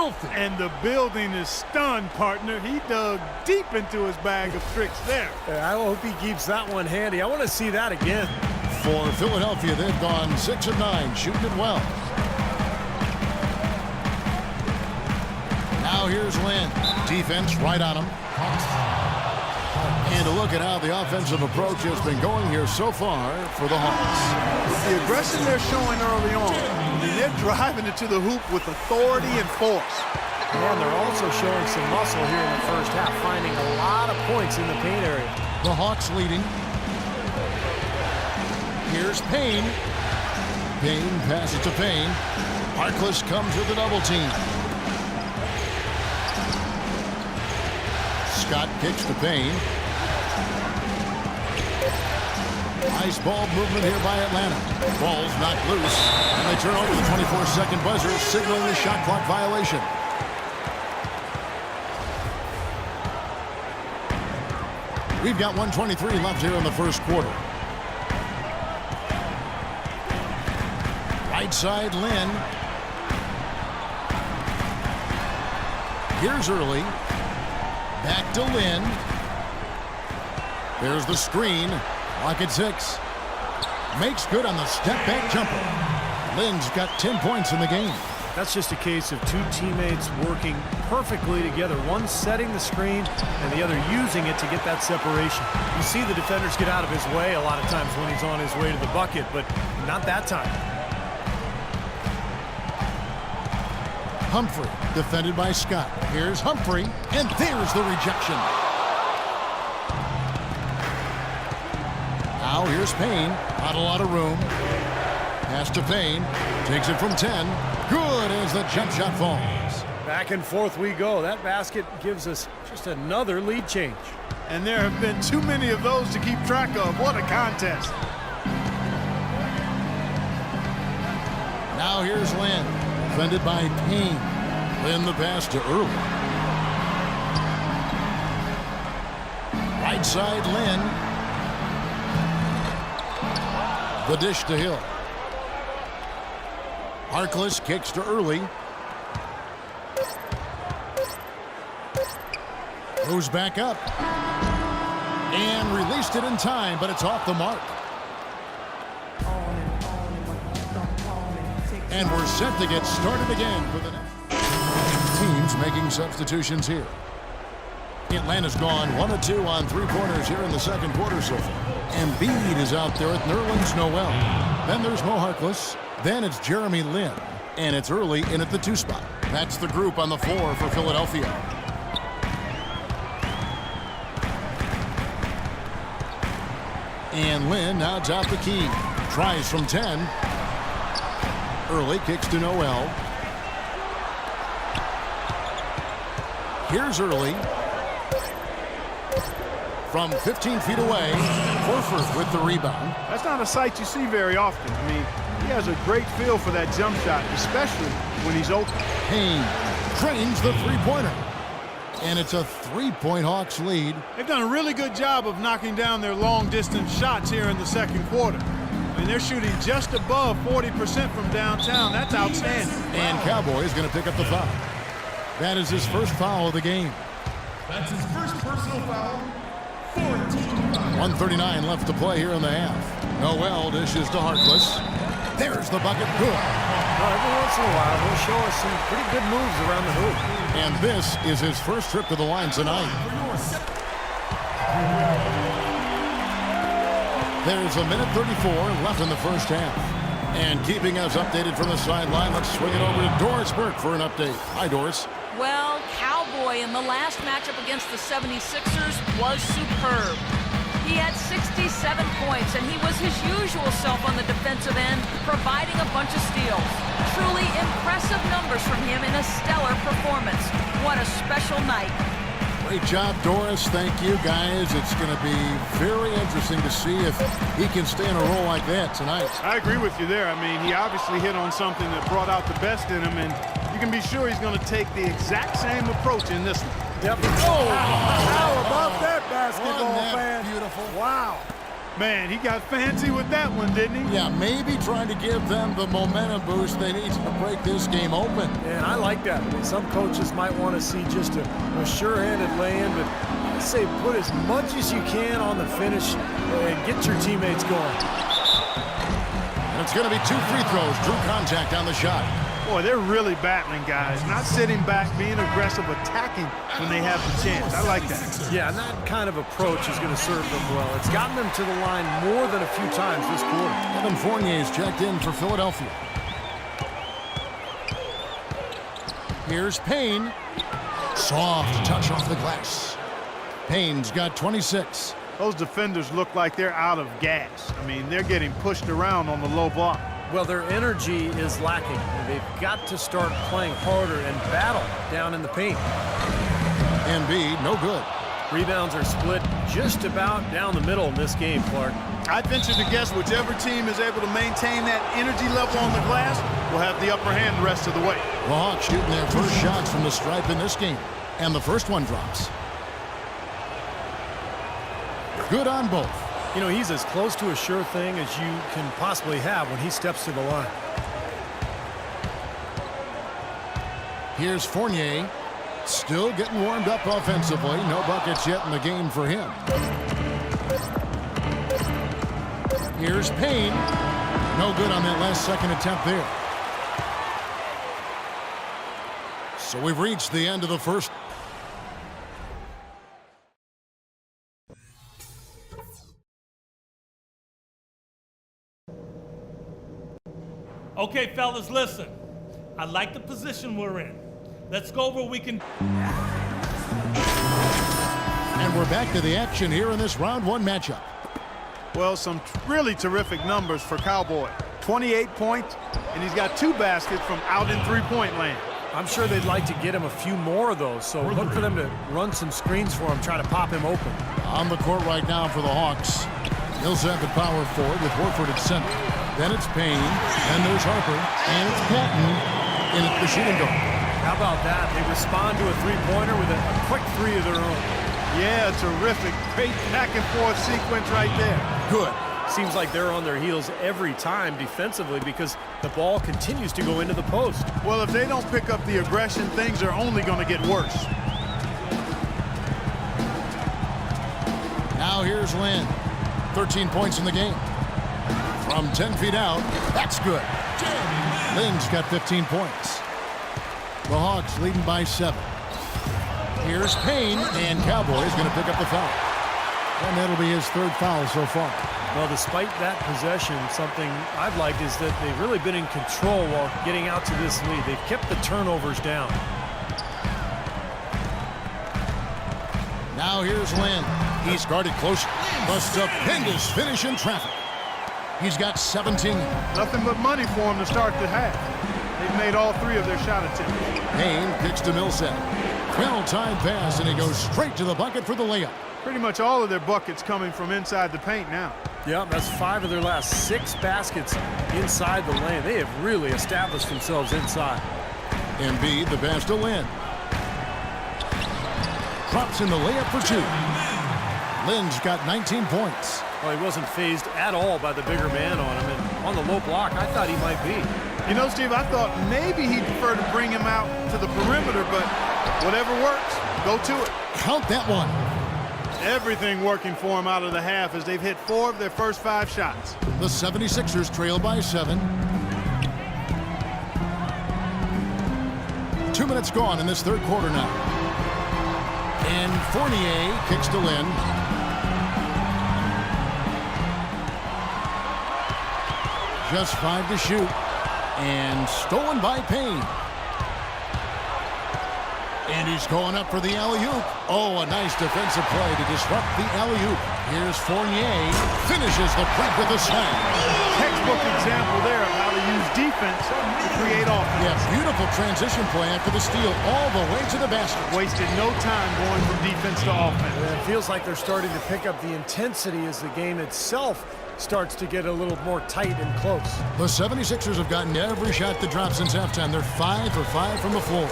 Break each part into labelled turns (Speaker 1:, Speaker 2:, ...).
Speaker 1: filthy.
Speaker 2: And the building is stunned, partner. He dug deep into his bag of tricks there.
Speaker 3: I hope he keeps that one handy. I want to see that again.
Speaker 1: For Philadelphia, they've gone 6 of 9, shooting it well. Now here's Lynn. Defense right on him. And a look at how the offensive approach has been going here so far for the Hawks.
Speaker 2: The aggression they're showing early on, I mean, they're driving it to the hoop with authority and force.
Speaker 3: And they're also showing some muscle here in the first half, finding a lot of points in the paint area.
Speaker 1: The Hawks leading. Here's Payne. Payne passes to Payne. Harkless comes with a double team. Scott kicks to Payne. Nice ball movement here by Atlanta. Ball's knocked loose, and they turn over the 24-second buzzer, signaling the shot clock violation. We've got 1:23 left here in the first quarter. Right side, Lynn. Here's Early. Back to Lynn. There's the screen. Lock at 6. Makes good on the step-back jumper. Lynn's got 10 points in the game.
Speaker 3: That's just a case of two teammates working perfectly together. One setting the screen and the other using it to get that separation. You see the defenders get out of his way a lot of times when he's on his way to the bucket, but not that time.
Speaker 1: Humphrey, defended by Scott. Here's Humphrey, and there's the rejection. Now here's Payne. Not a lot of room. Pass to Payne. Takes it from 10. Good as the jump shot falls.
Speaker 3: Back and forth we go. That basket gives us just another lead change.
Speaker 2: And there have been too many of those to keep track of. What a contest.
Speaker 1: Now here's Lynn. Defended by Payne. Lynn the pass to Early. Right side, Lynn. The dish to Hill. Harkless kicks to Early. Goes back up. And released it in time, but it's off the mark. And we're set to get started again for the next. Teams making substitutions here. Atlanta's gone 1 of 2 on 3 pointers here in the second quarter so far. Embiid is out there at Nerlens Noel. Then there's Mo Harkless. Then it's Jeremy Lin. And it's Early in at the 2 spot. That's the group on the floor for Philadelphia. And Lin now top the key. Tries from 10. Early kicks to Noel. Here's Early. From 15 feet away, Horford with the rebound.
Speaker 2: That's not a sight you see very often. I mean, he has a great feel for that jump shot, especially when he's open.
Speaker 1: Payne drains the three-pointer. And it's a 3-point Hawks lead.
Speaker 2: They've done a really good job of knocking down their long-distance shots here in the second quarter. I mean, they're shooting just above 40% from downtown. That's outstanding.
Speaker 1: And Cowboys going to pick up the foul. That is his first foul of the game.
Speaker 4: That's his first personal foul.
Speaker 1: 1:39 left to play here in the half. Noel dishes to Harkless. There's the bucket. Good.
Speaker 3: Every once in a while, he'll show us some pretty good moves around the hoop.
Speaker 1: And this is his first trip to the line tonight. There's a minute 34 left in the first half. And keeping us updated from the sideline, let's swing it over to Doris Burke for an update. Hi, Doris.
Speaker 5: Well, Cowboy in the last matchup against the 76ers was superb. He had 67 points, and he was his usual self on the defensive end, providing a bunch of steals. Truly impressive numbers from him in a stellar performance. What a special night.
Speaker 1: Great job, Doris. Thank you, guys. It's going to be very interesting to see if he can stay in a role like that tonight.
Speaker 2: I agree with you there. I mean, he obviously hit on something that brought out the best in him, and you can be sure he's going to take the exact same approach in this one.
Speaker 3: Yep. Oh, how about that basketball
Speaker 1: Wasn't that
Speaker 3: fan?
Speaker 1: beautiful?
Speaker 3: Wow.
Speaker 2: Man, he got fancy with that one, didn't he?
Speaker 1: Yeah, maybe trying to give them the momentum boost they need to break this game open.
Speaker 3: And I like that. I mean, some coaches might want to see just a sure-handed lay-in, but I say put as much as you can on the finish and get your teammates going.
Speaker 1: And it's going to be 2 free throws. Drew contact on the shot.
Speaker 2: Boy, they're really battling, guys. Not sitting back, being aggressive, attacking when they have the chance. I like that.
Speaker 3: Yeah, and that kind of approach is going to serve them well. It's gotten them to the line more than a few times this quarter.
Speaker 1: Evan Fournier's checked in for Philadelphia. Here's Payne. Soft touch off the glass. Payne's got 26.
Speaker 2: Those defenders look like they're out of gas. I mean, they're getting pushed around on the low block.
Speaker 3: Well, their energy is lacking. They've got to start playing harder and battle down in the paint.
Speaker 1: Embiid, no good.
Speaker 3: Rebounds are split just about down the middle in this game, Clark.
Speaker 2: I'd venture to guess whichever team is able to maintain that energy level on the glass will have the upper hand the rest of the way.
Speaker 1: The Hawks shooting their first shots from the stripe in this game. And the first one drops. Good on both.
Speaker 3: You know, he's as close to a sure thing as you can possibly have when he steps to the line.
Speaker 1: Here's Fournier. Still getting warmed up offensively. No buckets yet in the game for him. Here's Payne. No good on that last second attempt there. So we've reached the end of the first.
Speaker 4: Okay, fellas, listen. I like the position we're in. Let's go over what we can.
Speaker 1: And we're back to the action here in this round 1 matchup.
Speaker 2: Well, some really terrific numbers for Cowboy. 28 points, and he's got 2 baskets from out in three-point land.
Speaker 3: I'm sure they'd like to get him a few more of those, so look for them to run some screens for him, try to pop him open.
Speaker 1: On the court right now for the Hawks. Millsap at power forward with Horford at center. Then it's Payne, then there's Harper, and it's Patton in at the shooting guard.
Speaker 3: How about that? They respond to a three-pointer with a quick 3 of their own.
Speaker 2: Yeah, terrific. Great back-and-forth sequence right there.
Speaker 1: Good.
Speaker 3: Seems like they're on their heels every time defensively because the ball continues to go into the post.
Speaker 2: Well, if they don't pick up the aggression, things are only going to get worse.
Speaker 1: Now here's Lin. 13 points in the game. From 10 feet out, that's good. Lin's got 15 points. The Hawks leading by 7. Here's Payne, and Cowboys going to pick up the foul. And that'll be his 3rd foul so far.
Speaker 3: Well, despite that possession, something I've liked is that they've really been in control while getting out to this lead. They've kept the turnovers down.
Speaker 1: Now here's Lin. He's guarded close. The stupendous finish in traffic. He's got 17.
Speaker 2: Nothing but money for him to start the half. They've made all 3 of their shot attempts.
Speaker 1: Payne kicks to Millsap. Well-timed pass, and he goes straight to the bucket for the layup.
Speaker 2: Pretty much all of their buckets coming from inside the paint now.
Speaker 3: Yeah, that's 5 of their last 6 baskets inside the lane. They have really established themselves inside.
Speaker 1: Embiid, the pass to Lin. Drops in the layup for 2. Lin's got 19 points.
Speaker 3: Well, he wasn't fazed at all by the bigger man on him, and on the low block, I thought he might be.
Speaker 2: You know, Steve, I thought maybe he'd prefer to bring him out to the perimeter, but whatever works, go to it.
Speaker 1: Count that one.
Speaker 2: Everything working for him out of the half as they've hit 4 of their first 5 shots.
Speaker 1: The 76ers trail by 7. 2 minutes gone in this 3rd quarter now. And Fournier kicks to Lin. Just 5 to shoot. And stolen by Payne. And he's going up for the alley-oop. Oh, a nice defensive play to disrupt the alley-oop. Here's Fournier. Finishes the prep with a slam.
Speaker 2: Textbook example there of how to use defense to create offense.
Speaker 1: Yeah, beautiful transition play after the steal all the way to the basket.
Speaker 2: Wasted no time going from defense to offense.
Speaker 3: It feels like they're starting to pick up the intensity as the game itself starts to get a little more tight and close.
Speaker 1: The 76ers have gotten every shot that dropped since halftime. They're 5 for 5 from the floor.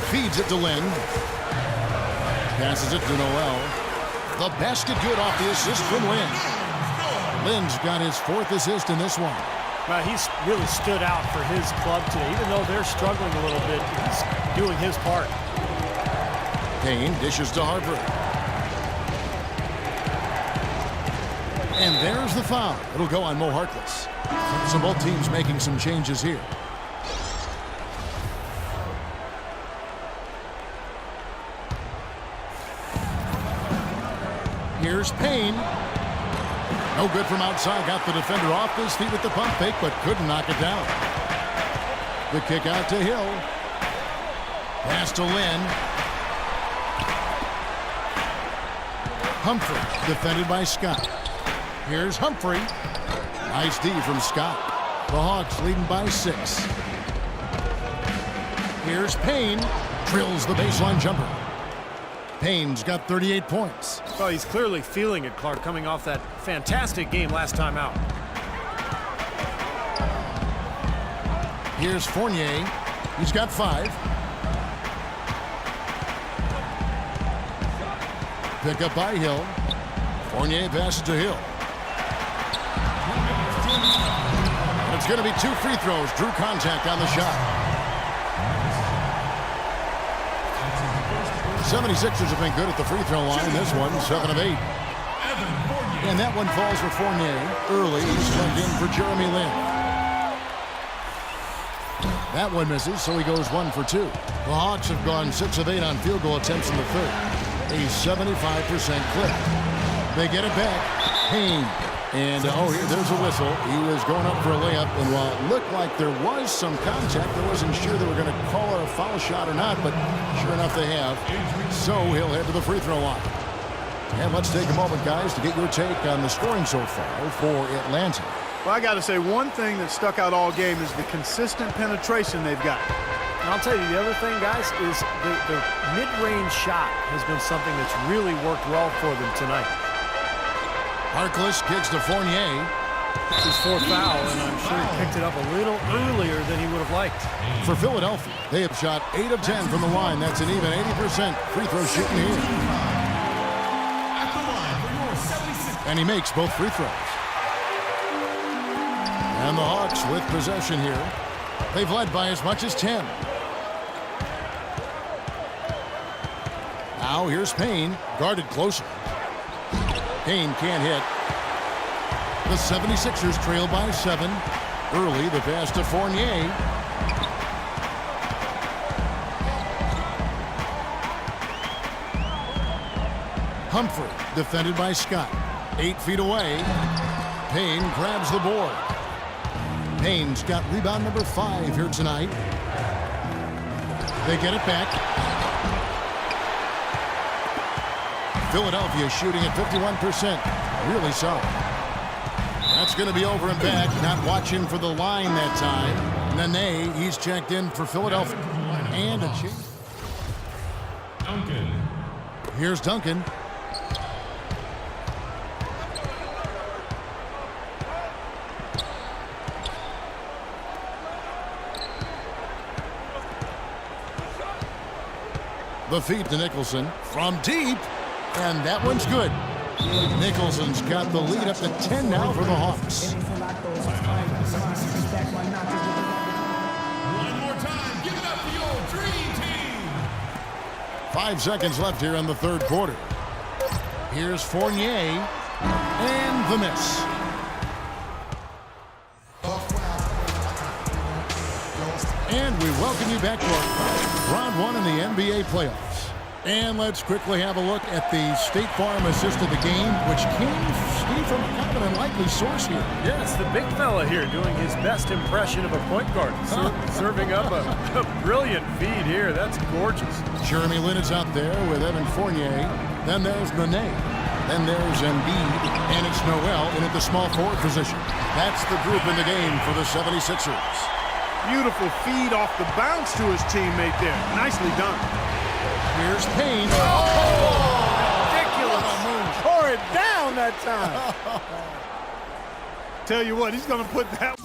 Speaker 1: Feeds it to Lin. Passes it to Noel. The basket good off the assist from Lynn. Lynn's got his 4th assist in this one.
Speaker 3: Well, he's really stood out for his club today. Even though they're struggling a little bit, he's doing his part.
Speaker 1: Payne dishes to Harper. And there's the foul. It'll go on Mo Harkless. So both teams making some changes here. Here's Payne. No good from outside. Got the defender off his feet with the pump fake, but couldn't knock it down. The kick out to Hill. Pass to Lynn. Humphrey, defended by Scott. Here's Humphrey. Nice D from Scott. The Hawks leading by 6. Here's Payne. Drills the baseline jumper. Payne's got 38 points.
Speaker 3: Well, he's clearly feeling it, Clark, coming off that fantastic game last time out.
Speaker 1: Here's Fournier. He's got 5. Pick up by Hill. Fournier passes to Hill. And it's going to be 2 free throws. Drew contact on the shot. 76ers have been good at the free throw line. This one, 7 of 8. And that one falls for Fournier. Early, he's plugged in for Jeremy Lin. That one misses, so he goes 1 for 2. The Hawks have gone 6 of 8 on field goal attempts in the third. A 75% clip. They get it back. Payne. And, there's a whistle. He was going up for a layup, and while it looked like there was some contact, I wasn't sure they were going to call it a foul shot or not, but sure enough they have. So he'll head to the free throw line. And let's take a moment, guys, to get your take on the scoring so far for Atlanta.
Speaker 2: Well, I got to say, one thing that stuck out all game is the consistent penetration they've got.
Speaker 3: And I'll tell you, the other thing, guys, is the mid-range shot has been something that's really worked well for them tonight.
Speaker 1: Harkless kicks to Fournier.
Speaker 3: It's his 4th foul, and I'm sure he picked it up a little earlier than he would have liked.
Speaker 1: For Philadelphia, they have shot 8 of 10 from the line. That's an even 80% free throw shooting here. And he makes both free throws. And the Hawks with possession here. They've led by as much as 10. Now here's Payne, guarded closer. Payne can't hit. The 76ers trail by 7. Early, the pass to Fournier. Humphrey, defended by Scott. 8 feet away. Payne grabs the board. Payne's got rebound number 5 here tonight. They get it back. Philadelphia shooting at 51%. Really solid. That's going to be over and back. Not watching for the line that time. Nene, he's checked in for Philadelphia. And a change. Duncan. Here's Duncan. The feed to Nicholson from deep. And that one's good. Nicholson's got the lead up to 10 now for the Hawks.
Speaker 6: One more time, give it up for your dream team.
Speaker 1: 5 seconds left here in the third quarter. Here's Fournier. And the miss. And we welcome you back to our round 1 in the NBA playoffs. And let's quickly have a look at the State Farm assist of the game, which came, Steve, from kind of an unlikely source here.
Speaker 3: Yes, the big fella here doing his best impression of a point guard. Serving up a brilliant feed here. That's gorgeous.
Speaker 1: Jeremy Lin is out there with Evan Fournier. Then there's Nene. Then there's Embiid. And it's Noel in at the small forward position. That's the group in the game for the 76ers.
Speaker 2: Beautiful feed off the bounce to his teammate there. Nicely done.
Speaker 1: Here's Payne.
Speaker 2: Ridiculous. Tore it down that time. Tell you what, he's going to put that